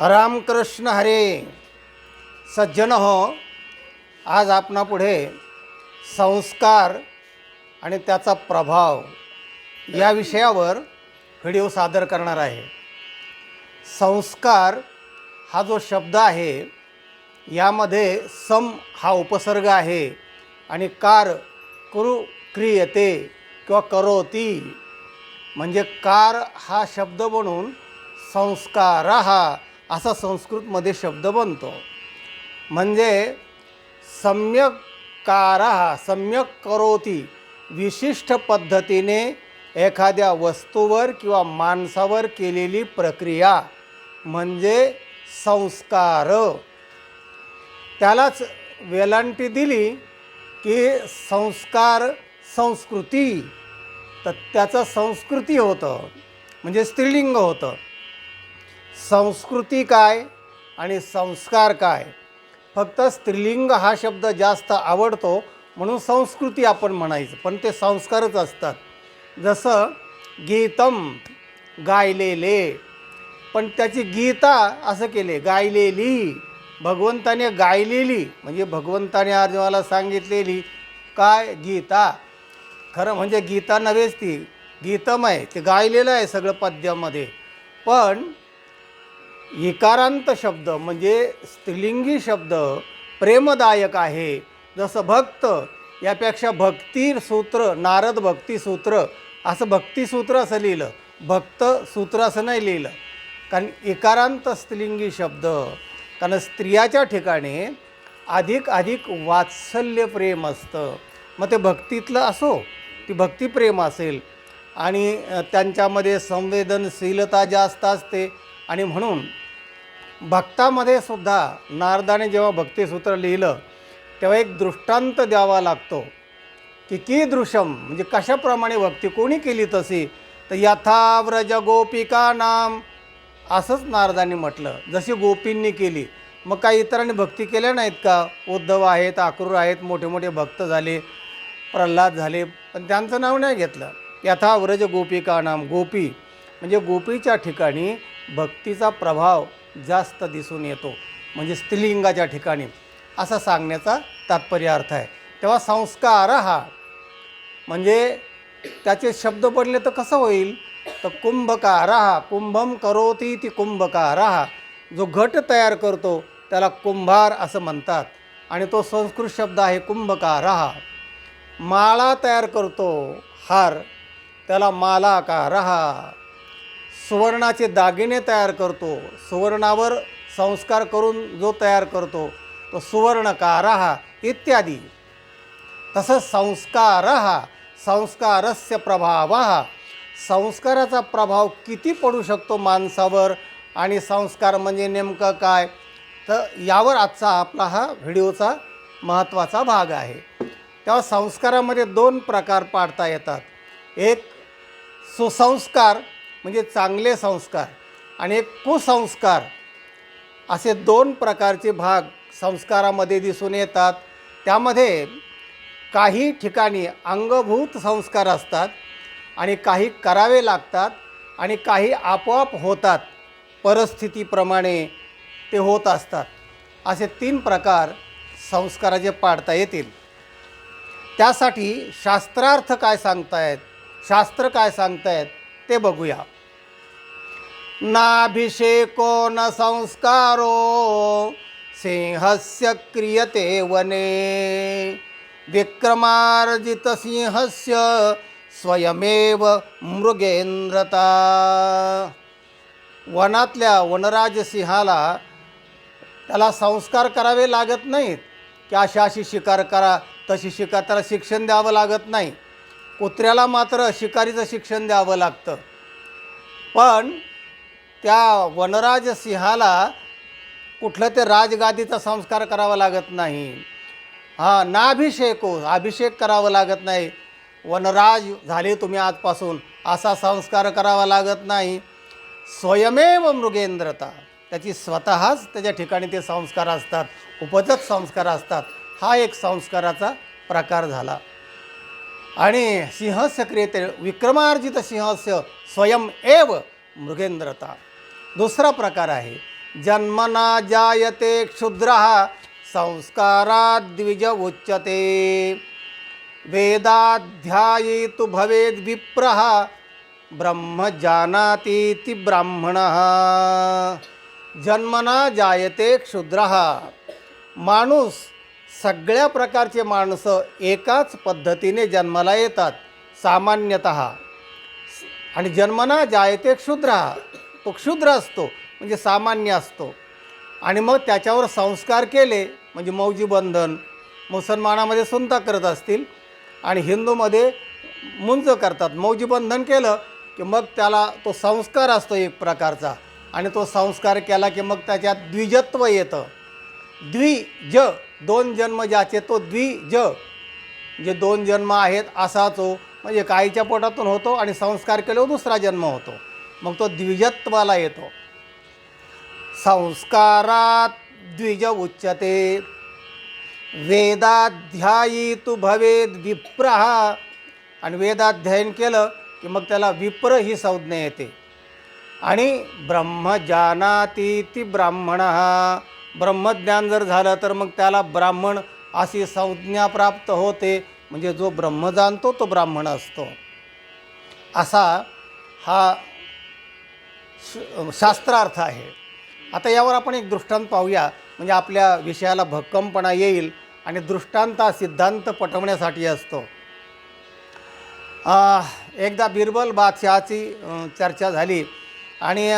रामकृष्ण हरे. सज्जन हो, आज आपणापुढे संस्कार आणि त्याचा प्रभाव या विषयावर व्हिडिओ सादर करणार आहे. संस्कार हा जो शब्द आहे यामध्ये सम हा उपसर्ग आहे आणि कार कुरु क्रियते किंवा करोती म्हणजे कार हा शब्द बनून संस्कार हा असा संस्कृतमध्ये शब्द बनतो. म्हणजे सम्यक कारः सम्यक करोती, विशिष्ट पद्धतीने एखाद्या वस्तूवर किंवा माणसावर केलेली प्रक्रिया म्हणजे संस्कार. त्यालाच वेलांटी दिली की संस्कार संस्कृती, तर त्याचं संस्कृती होतं म्हणजे स्त्रीलिंग होतं. संस्कृती काय आणि संस्कार काय, फक्त स्त्रीलिंग हा शब्द जास्त आवडतो म्हणून संस्कृती आपण म्हणायचं, पण ते संस्कारच असतात. जसं गीतम गायलेले, पण त्याची गीता असं केले गायलेली, भगवंताने गायलेली म्हणजे भगवंताने अर्जुनाला सांगितलेली काय गीता. खरं म्हणजे गीता नव्हेच, ती गीतम आहे, ते गायलेलं आहे सगळं पद्यामध्ये. पण इकारांत शब्द म्हणजे स्त्रीलिंगी शब्द प्रेमदायक आहे. जसं भक्त यापेक्षा भक्तिसूत्र, नारद भक्तिसूत्र असं भक्तिसूत्र असं लिहिलं, भक्त सूत्र असं नाही लिहिलं. कारण इकारांत स्त्रीलिंगी शब्द, कारण स्त्रियाच्या ठिकाणी अधिक वात्सल्य प्रेम असतं. मग ते भक्तीतलं असो, ती भक्तिप्रेम असेल आणि त्यांच्यामध्ये संवेदनशीलता जास्त असते. आणि म्हणून भक्तामध्ये सुद्धा नारदाने जेव्हा भक्तिसूत्र लिहिलं तेव्हा एक दृष्टांत द्यावा लागतो की कीदृशम म्हणजे कशाप्रमाणे भक्ती कोणी केली तशी, तर यथा व्रज गोपिका नाम असंच नारदाने म्हटलं, जशी गोपींनी केली. मग काही इतरांनी भक्ती केल्या नाहीत का? उद्धव आहेत, अक्रूर आहेत, मोठे मोठे भक्त झाले, प्रल्हाद झाले, पण त्यांचं नाव नाही घेतलं. यथा व्रज गोपिका नाम, गोपी म्हणजे गोपीच्या ठिकाणी भक्तीचा प्रभाव जास्त दिसून येतो, म्हणजे स्त्रीलिंगाच्या ठिकाणी असा सांगण्याचा तात्पर्य अर्थ आहे. तेव्हा संस्कार हा म्हणजे त्याचे शब्द पडले तर कसं होईल, तर कुंभकारः कुंभम करोती ती कुंभकारः, जो घट तयार करतो त्याला कुंभार असं म्हणतात आणि तो संस्कृत शब्द आहे कुंभकारः. माळा तयार करतो हार त्याला मालाकारः. सुवर्णाचे दागिने तयार करतो, सुवर्णावर संस्कार करून जो तयार करतो तो सुवर्णकारः इत्यादी. तसंच संस्कारः संस्कारस्य प्रभावः, संस्काराचा प्रभाव किती पडू शकतो माणसावर आणि संस्कार म्हणजे नेमकं काय, तर यावर आजचा आपला हा व्हिडिओचा महत्त्वाचा भाग आहे. तेव्हा संस्कारामध्ये दोन प्रकार पाडता येतात. एक सुसंस्कार म्हणजे चांगले संस्कार आणि एक कुसंस्कार, असे दोन प्रकारचे भाग संस्कारामध्ये दिसून येतात. त्यामध्ये काही ठिकाणी अंगभूत संस्कार असतात आणि काही करावे लागतात आणि काही आपोआप होतात, परिस्थितीप्रमाणे ते होत असतात. असे तीन प्रकार संस्काराचे पाडता येतील. त्यासाठी शास्त्रार्थ काय सांगतायत, शास्त्र काय सांगतायत ते बघूया. नाभिषेको न संस्कारो सिंहस्य क्रियते वने, विक्रमार्जित सिंहस्य स्वयमेव मृगेंद्रता. वनातल्या वनराज सिंहाला त्याला संस्कार करावे लागत नाहीत की अशी शिकार करा तशी शिकार, त्याला शिक्षण द्यावं लागत नाही. कुत्र्याला मात्र शिकारीचं शिक्षण द्यावं लागतं. पण त्या वनराज सिंहाला कुठलं ते राजगादीचा संस्कार करावा लागत नाही. नाभिषेको अभिषेक करावं लागत नाही. वनराज झाले तुम्ही आजपासून असा संस्कार करावा लागत नाही. स्वयमेव मृगेंद्रता, त्याची स्वतःच त्याच्या ठिकाणी ते संस्कार असतात, उपजत संस्कार असतात. हा एक संस्काराचा प्रकार झाला. आणि सिंहस्य क्रियते विक्रमार्जित सिंहस्य स्वयं एव मृगेंद्रता. दुसरा प्रकार आहे जन्मना जायते क्षुद्रः संस्कारात् द्विज उच्यते। वेदाध्यायितु भवेद् विप्रः ब्रह्म जानातीति ब्राह्मणः। जन्मना जायते क्षुद्रः, माणूस सगळ्या प्रकारचे माणसं एकाच पद्धतीने जन्माला येतात सामान्यतः, आणि जन्मना जायते क्षुद्रः, तो क्षुद्र असतो म्हणजे सामान्य असतो, आणि मग त्याच्यावर संस्कार केले म्हणजे मौजी बंधन, मुसलमानामध्ये सुनता करत असतील आणि हिंदूमध्ये मुंज करतात, मौजी बंधन केलं की मग त्याला तो संस्कार असतो एक प्रकारचा, आणि तो संस्कार केला की मग त्याच्यात द्विजत्व येतं. द्विज, दोन जन्म ज्याचे तो द्विज, जे दोन जन्म आहेत असा तो, म्हणजे आईच्या पोटातून होतो आणि संस्कार केल्यावर दुसरा जन्म होतो, मग तो द्विजत्वाला येतो. संस्कारात द्विज उच्यते. वेदाध्यायितु भवेद् विप्रः, आणि वेदाध्ययन केलं की मग त्याला विप्र ही संज्ञा येते. आणि ब्रह्मजानातीति ब्राह्मणः, ब्रह्मज्ञान जर झालं तर मग त्याला ब्राह्मण अशी संज्ञा प्राप्त होते, म्हणजे जो ब्रह्म जाणतो तो ब्राह्मण असतो. असा हा शास्त्रार्थ आहे. आता यावर आपण एक दृष्टांत पाहूया, म्हणजे आपल्या विषयाला भक्कमपणा येईल, आणि दृष्टांत हा सिद्धांत पटवण्यासाठी असतो. एकदा बिरबल बादशहाची चर्चा झाली, आणि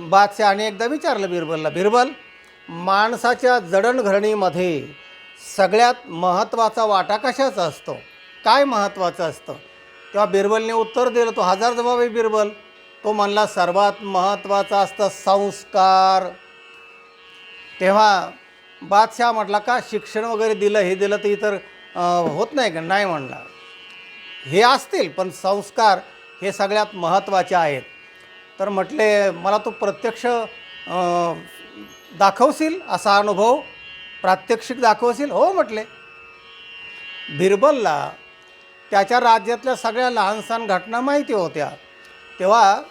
बादशहाने एकदा विचारलं बिरबलला, बिरबल, माणसाच्या जडणघडणीमध्ये सगळ्यात महत्त्वाचा वाटा कशाचा असतो, काय महत्त्वाचं असतं? तेव्हा बिरबलने उत्तर दिलं, तो हजार जबाब आहे बिरबल. तो म्हणला सर्वात महत्त्वाचा असतं संस्कार. तेव्हा बादशाह म्हटला, का शिक्षण वगैरे दिलं हे दिलं तर इतर होत नाही का? नाही म्हणला, हे असतील पण संस्कार हे सगळ्यात महत्त्वाचे आहेत. तर म्हटले, मला तू प्रत्यक्ष दाखवशील असा अनुभव, प्रात्यक्षिक दाखवशील? हो म्हटले. बिरबलला त्याच्या राज्यातल्या सगळ्या लहानसहान घटना माहिती होत्या. तेव्हा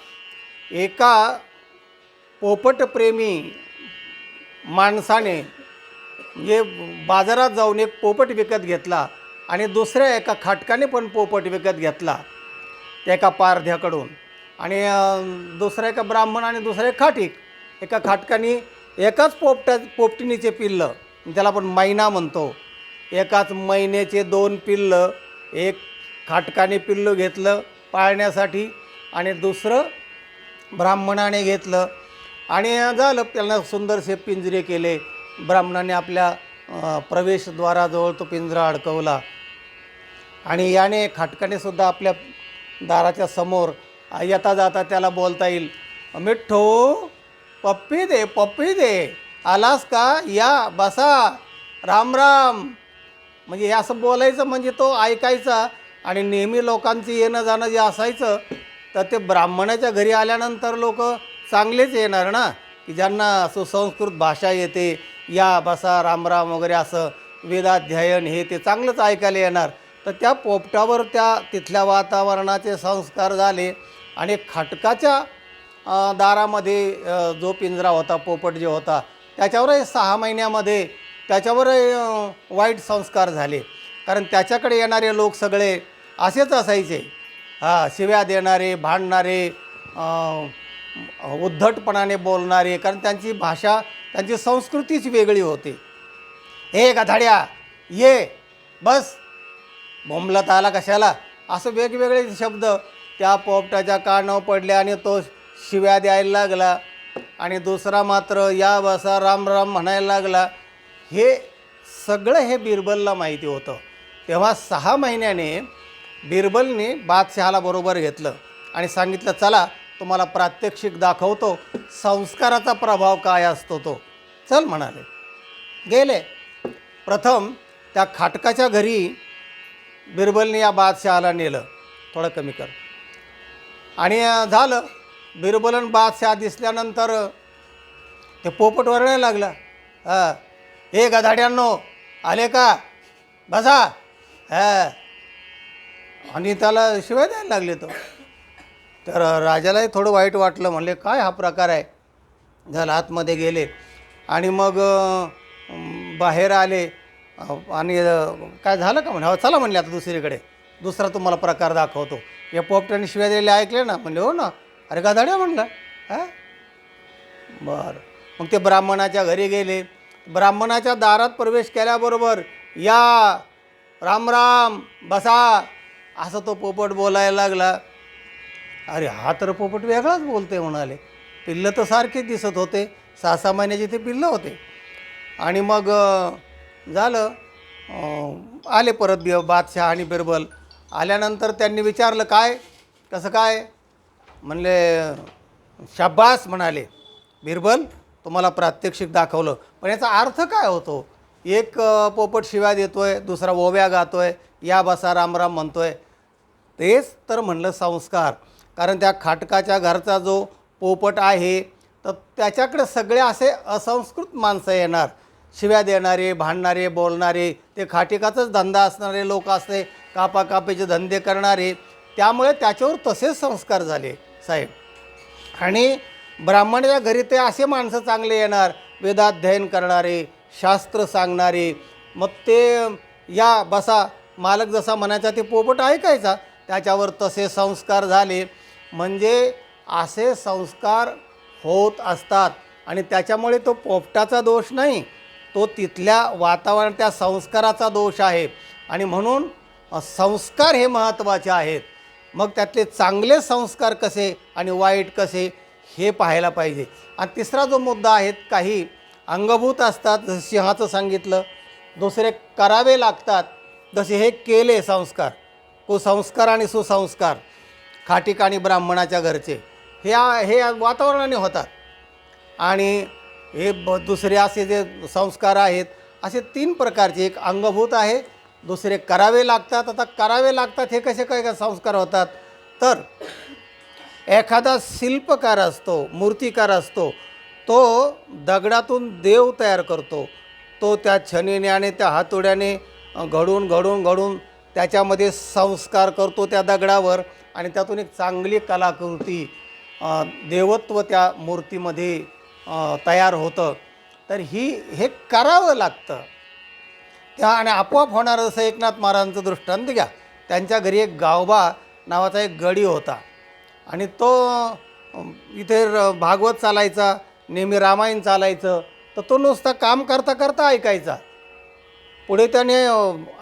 एका पोपटप्रेमी माणसाने म्हणजे बाजारात जाऊन एक पोपट विकत घेतला, आणि दुसऱ्या एका खाटकाने पण पोपट विकत घेतला त्या एका पारध्याकडून, आणि दुसरा एका ब्राह्मण आणि दुसरा एक खाटीक. एका खाटकाने एकाच पोपटिनीचे पिल्लं, त्याला आपण मैना म्हणतो, एकाच मैनेचे 2 पिल्लं एक खाटकाने पिल्लं घेतलं पाळण्यासाठी, आणि दुसरं ब्राह्मणाने घेतलं, आणि झालं त्यांना सुंदरसे पिंजरे केले. ब्राह्मणाने आपल्या प्रवेशद्वाराजवळ तो पिंजरा अडकवला, आणि याने खाटकाने सुद्धा आपल्या दाराच्या समोर येता जाता त्याला बोलता येईल, मिठ्ठू पप्पी दे, पप्पी दे, आलास का, या बसा, राम राम. म्हणजे हे असं बोलायचं, म्हणजे तो ऐकायचा. आणि नेहमी लोकांचं येणं जाणं जे असायचं, तर ते ब्राह्मणाच्या घरी आल्यानंतर लोक चांगलेच येणार ना, की ज्यांना सुसंस्कृत भाषा येते, या बसा, रामराम वगैरे असं वेदाध्ययन हे ते चांगलंच ऐकायला येणार. तर त्या पोपटावर त्या तिथल्या वातावरणाचे संस्कार झाले, आणि खाटकाच्या दारामध्ये जो पिंजरा होता, पोपट जे होता, त्याच्यावरही 6 महिन्यामध्ये त्याच्यावरही वाईट संस्कार झाले. कारण त्याच्याकडे येणारे लोक सगळे असेच असायचे, शिव्या देणारे, भांडणारे, उद्धटपणाने बोलणारे, कारण त्यांची भाषा, त्यांची संस्कृतीच वेगळी होती. हे गधाड्या, ये बस, बोंबलत आला कशाला, असं वेगवेगळे शब्द त्या पोपटाच्या कानावर पडले, आणि तो शिव्या द्यायला लागला. आणि दुसरा मात्र या बसा, राम राम म्हणायला लागला. हे सगळं हे बिरबलला माहिती होतं. तेव्हा 6 महिन्याने बिरबलने बादशहाला बरोबर घेतलं आणि सांगितलं, चला तुम्हाला प्रात्यक्षिक दाखवतो, संस्काराचा प्रभाव काय असतो तो. चल म्हणाले. गेले. प्रथम त्या खाटकाच्या घरी बिरबलने या बादशहाला नेलं, थोडं कमी कर. आणि झालं, बिरबलन बादशाह दिसल्यानंतर ते पोपट वरडायला लागला, हे गधाड्यांनो, आले का, बसा. आणि त्याला शिवाय द्यायला लागले तो. तर राजालाही थोडं वाईट वाटलं, म्हणले काय हा प्रकार आहे. झालं, आतमध्ये गेले आणि मग बाहेर आले आणि काय झालं का म्हणे, हो चला म्हणले आता दुसरीकडे, दुसरा तुम्हाला प्रकार दाखवतो. या पोपटाने शिव्या दिलेले ऐकले ना, म्हणले हो ना, अरे गाधाड्या म्हणलं. हां, बरं. मग ते ब्राह्मणाच्या घरी गेले. ब्राह्मणाच्या दारात प्रवेश केल्याबरोबर या राम राम बसा असं तो पोपट बोलायला लागला. अरे हा तर पोपट वेगळाच बोलते म्हणाले. पिल्लं तर सारखेच दिसत होते, 6-6 महिन्याचे ते पिल्लं होते. आणि मग झालं, आले परत बादशाह आणि बिरबल. आल्यानंतर त्यांनी विचारलं काय कसं काय, म्हणले शाब्बास म्हणाले बिरबल, तुम्हाला प्रात्यक्षिक दाखवलं. पण याचा अर्थ काय होतो? एक पोपट शिव्या देतोय, दुसरा ओव्या गातोय, या बसा रामराम म्हणतोय. तेच तर म्हणलं संस्कार. कारण त्या खाटकाच्या घरचा जो पोपट आहे तर त्याच्याकडे सगळे असे असंस्कृत माणसं येणार, शिव्या देणारे, भांडणारे, बोलणारे, ते खाटिकाचाच धंदा असणारे लोक असते, कापाकापीचे धंदे करणारे. त्यामुळे त्याच्यावर तसेच संस्कार झाले साहेब. आणि ब्राह्मणाच्या घरी ते असे माणसं चांगले येणार, वेदाध्ययन करणारे, शास्त्र सांगणारे. मग ते या बसा मालक जसा म्हणायचा ते पोपट ऐकायचा, त्याच्यावर तसे संस्कार झाले. म्हणजे असे संस्कार होत असतात. आणि त्याच्यामुळे तो पोपटाचा दोष नाही, तो तिथल्या वातावरण त्या संस्काराचा दोष आहे. आणि म्हणून संस्कार हे महत्त्वाचे आहेत. मग त्यातले चांगले संस्कार कसे आणि वाईट कसे हे पाहायला पाहिजे. आणि तिसरा जो मुद्दा आहे, काही अंगभूत असतात, जसं सिंहाचं सांगितलं, दुसरे करावे लागतात, जसे हे केले संस्कार, कुसंस्कार आणि सुसंस्कार खाटिक आणि ब्राह्मणाच्या घरचे हे वातावरणाने होतात. आणि हे दुसरे असे जे संस्कार आहेत, असे 3 प्रकारचे. एक अंगभूत आहे, दुसरे करावे लागतात. आता करावे लागतात हे कसे काय संस्कार होतात? तर एखादा शिल्पकार असतो, मूर्तिकार असतो, तो दगडातून देव तयार करतो. तो त्या छनीने आणि त्या हातोड्याने घडून त्याच्यामध्ये संस्कार करतो त्या दगडावर, आणि त्यातून एक चांगली कलाकृती, देवत्व त्या मूर्तीमध्ये तयार होतं. तर हे करावं लागतं त्या, आणि आपोआप होणारं. जसं एकनाथ महाराजांचं दृष्टांत घ्या. त्यांच्या घरी एक गावबा नावाचा एक गडी होता, आणि तो इथे भागवत चालायचा, नेहमी रामायण चालायचं, तर तो नुसता काम करता करता ऐकायचा. पुढे त्याने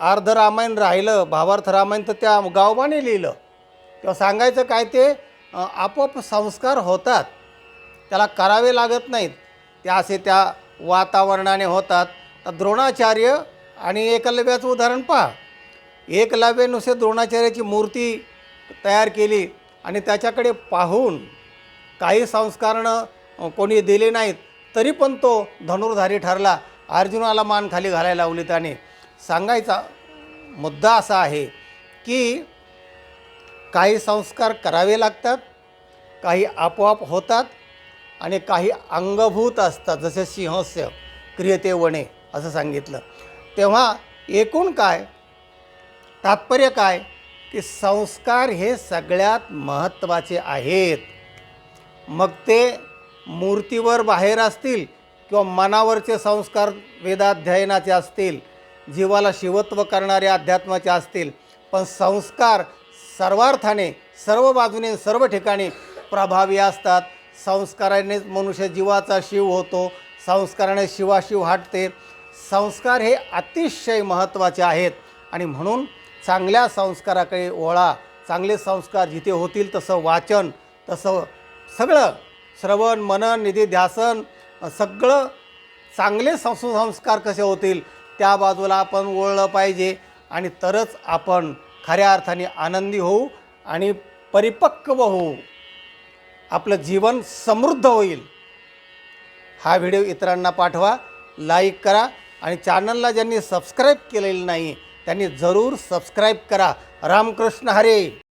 अर्ध रामायण राहिलं, भावार्थ रामायण, तर त्या गावबाने लिहिलं किंवा सांगायचं काय, ते आपोआप संस्कार होतात, त्याला करावे लागत नाहीत, ते असे त्या वातावरणाने होतात. तर द्रोणाचार्य आणि एकलव्याचं उदाहरण पहा. एकलव्यानुसार द्रोणाचार्याची मूर्ती तयार केली, आणि त्याच्याकडे पाहून काही संस्कारणं कोणी दिले नाहीत, तरी पण तो धनुर्धारी ठरला. अर्जुनाला मान खाली घालायला लावली. त्याने सांगायचा मुद्दा असा आहे की काही संस्कार करावे लागतात, काही आपोआप होतात, आणि काही अंगभूत असतात, जसे सिंहस्य क्रियते वणे असं सांगितलं. तेव्हा एकूण काय तात्पर्य काय, की संस्कार हे सगळ्यात महत्त्वाचे आहेत. मग ते मूर्तीवर बाहेर असतील किंवा मनावरचे संस्कार वेदाध्ययनाचे असतील, जीवाला शिवत्व करणारे अध्यात्माचे असतील, पण संस्कार सर्वार्थाने, सर्व बाजूने, सर्व ठिकाणी प्रभावी असतात. संस्कारानेच मनुष्य जीवाचा शिव होतो, संस्काराने शिवाशिव हटते. संस्कार हे अतिशय महत्त्वाचे आहेत. आणि म्हणून चांगल्या संस्काराकडे वळा. चांगले संस्कार जिथे होतील तसं वाचन, तसं सगळं श्रवण, मनन, निधी, ध्यासन, सगळं चांगले सुसंस्कार कसे होतील त्या बाजूला आपण वळलं पाहिजे. आणि तरच आपण खऱ्या अर्थाने आनंदी होऊ आणि परिपक्व होऊ, आपलं जीवन समृद्ध होईल. हा व्हिडिओ इतरांना पाठवा, लाईक करा, आणि चॅनलला ज्यांनी सबस्क्राईब केलेलं नाही त्यांनी जरूर सबस्क्राईब करा. रामकृष्ण हरी.